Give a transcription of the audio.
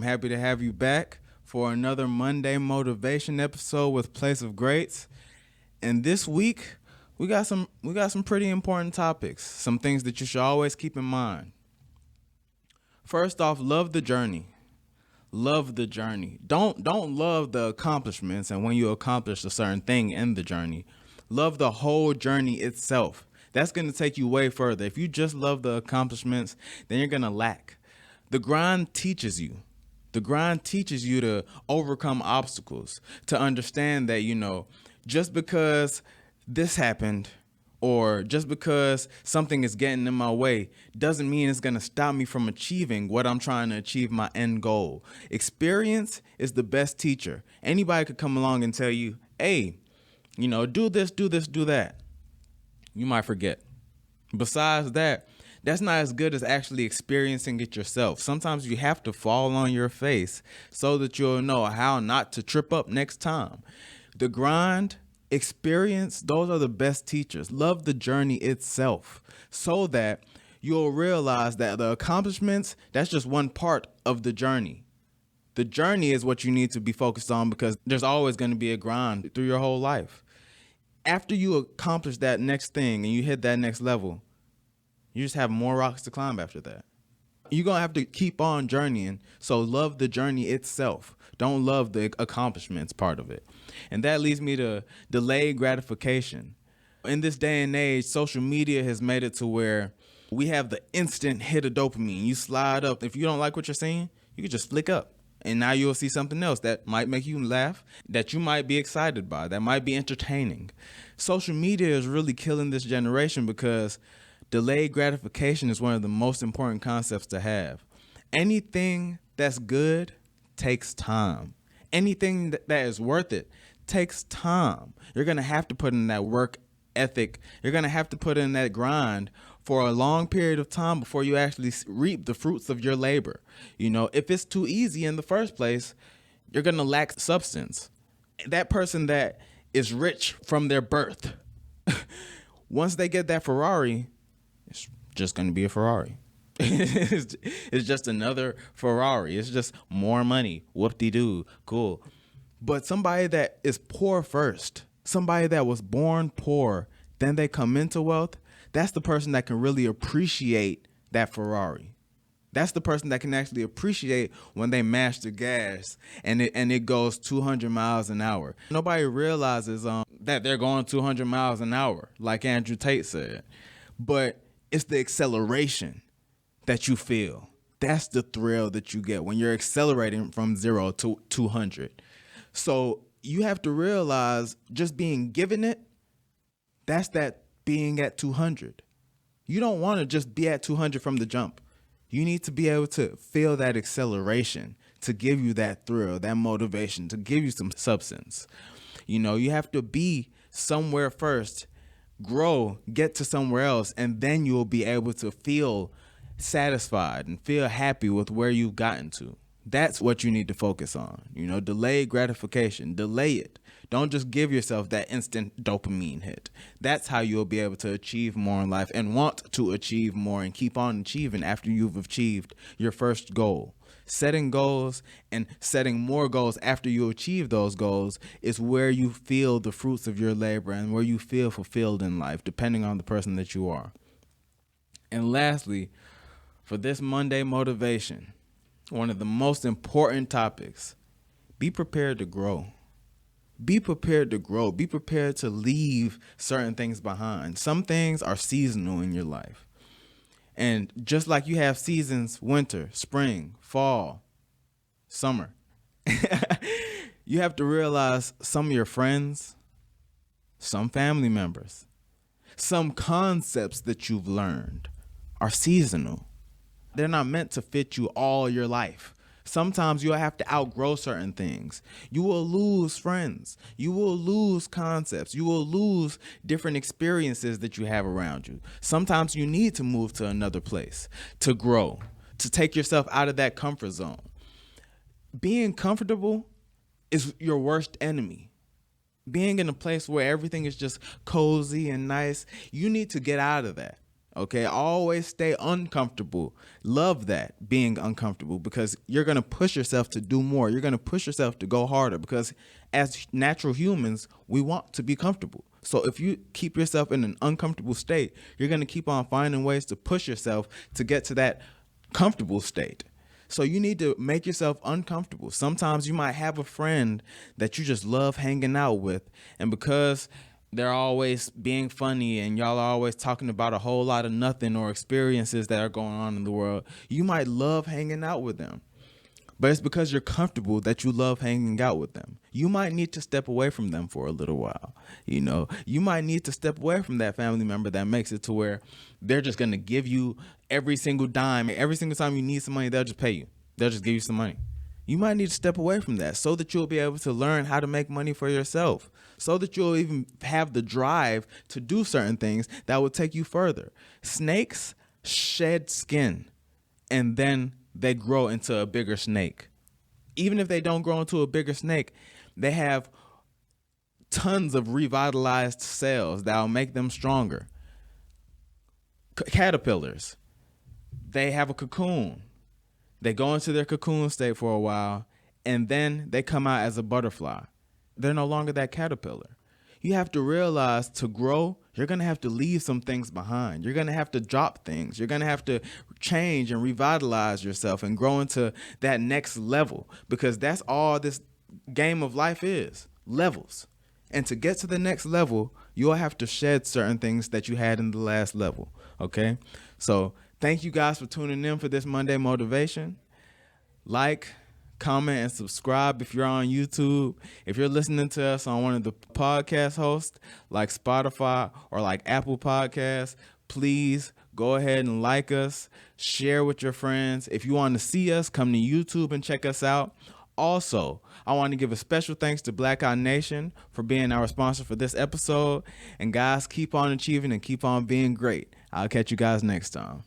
happy to have you back for another Monday motivation episode with Place of Greats. And this week, we got some pretty important topics, some things that you should always keep in mind. First off, love the journey. Love the journey. Don't love the accomplishments and when you accomplish a certain thing in the journey. Love the whole journey itself. That's going to take you way further. If you just love the accomplishments, then you're going to lack. The grind teaches you. The grind teaches you to overcome obstacles, to understand that, just because this happened or just because something is getting in my way doesn't mean it's going to stop me from achieving what I'm trying to achieve, my end goal. Experience is the best teacher. Anybody could come along and tell you, hey, do this, do that. You might forget. Besides that, that's not as good as actually experiencing it yourself. Sometimes you have to fall on your face so that you'll know how not to trip up next time. The grind, experience, those are the best teachers. Love the journey itself so that you'll realize that the accomplishments, that's just one part of the journey. The journey is what you need to be focused on because there's always going to be a grind through your whole life. After you accomplish that next thing and you hit that next level, you just have more rocks to climb after that. You're going to have to keep on journeying. So love the journey itself. Don't love the accomplishments part of it. And that leads me to delayed gratification. In this day and age, social media has made it to where we have the instant hit of dopamine. You slide up. If you don't like what you're seeing, you can just flick up. And now you'll see something else that might make you laugh, that you might be excited by, that might be entertaining. Social media is really killing this generation because delayed gratification is one of the most important concepts to have. Anything that's good takes time. Anything that is worth it takes time. You're going to have to put in that work ethic. You're going to have to put in that grind for a long period of time before you actually reap the fruits of your labor. If it's too easy in the first place, you're going to lack substance. That person that is rich from their birth, once they get that Ferrari, it's just going to be a Ferrari. It's just another Ferrari. It's just more money. Whoop-de-doo. Cool. But somebody that is poor first, somebody that was born poor, then they come into wealth, that's the person that can really appreciate that Ferrari. That's the person that can actually appreciate when they mash the gas and it goes 200 miles an hour. Nobody realizes that they're going 200 miles an hour, like Andrew Tate said. But it's the acceleration that you feel. That's the thrill that you get when you're accelerating from 0 to 200. So you have to realize just being given it, that's that being at 200. You don't want to just be at 200 from the jump. You need to be able to feel that acceleration to give you that thrill, that motivation, to give you some substance. You have to be somewhere first, grow, get to somewhere else, and then you'll be able to feel satisfied and feel happy with where you've gotten to. That's what you need to focus on. Delayed gratification. Delay it. Don't just give yourself that instant dopamine hit. That's how you'll be able to achieve more in life and want to achieve more and keep on achieving after you've achieved your first goal. Setting goals and setting more goals after you achieve those goals is where you feel the fruits of your labor and where you feel fulfilled in life, depending on the person that you are. And lastly, for this Monday motivation, one of the most important topics, be prepared to grow. Be prepared to grow. Be prepared to leave certain things behind. Some things are seasonal in your life. And just like you have seasons, winter, spring, fall, summer, you have to realize some of your friends, some family members, some concepts that you've learned are seasonal. They're not meant to fit you all your life. Sometimes you'll have to outgrow certain things. You will lose friends. You will lose concepts. You will lose different experiences that you have around you. Sometimes you need to move to another place to grow, to take yourself out of that comfort zone. Being comfortable is your worst enemy. Being in a place where everything is just cozy and nice, you need to get out of that. Okay, always stay uncomfortable. Love that, being uncomfortable, because you're going to push yourself to do more. You're going to push yourself to go harder, because as natural humans, we want to be comfortable. So if you keep yourself in an uncomfortable state, you're going to keep on finding ways to push yourself to get to that comfortable state. So you need to make yourself uncomfortable. Sometimes you might have a friend that you just love hanging out with, and because they're always being funny and y'all are always talking about a whole lot of nothing or experiences that are going on in the world, you might love hanging out with them. But it's because you're comfortable that you love hanging out with them. You might need to step away from them for a little while. You might need to step away from that family member that makes it to where they're just going to give you every single dime. Every single time you need some money, they'll just pay you. They'll just give you some money. You might need to step away from that so that you'll be able to learn how to make money for yourself, so that you'll even have the drive to do certain things that will take you further. Snakes shed skin, and then they grow into a bigger snake. Even if they don't grow into a bigger snake, they have tons of revitalized cells that will make them stronger. Caterpillars, they have a cocoon. They go into their cocoon state for a while, and then they come out as a butterfly. They're no longer that caterpillar. You have to realize, to grow, you're going to have to leave some things behind. You're going to have to drop things. You're going to have to change and revitalize yourself and grow into that next level, because that's all this game of life is, levels. And to get to the next level, you'll have to shed certain things that you had in the last level, okay? So thank you guys for tuning in for this Monday Motivation. Like, comment, and subscribe if you're on YouTube. If you're listening to us on one of the podcast hosts like Spotify or like Apple Podcasts, please go ahead and like us, share with your friends. If you want to see us, come to YouTube and check us out. Also, I want to give a special thanks to Black Eye Nation for being our sponsor for this episode. And guys, keep on achieving and keep on being great. I'll catch you guys next time.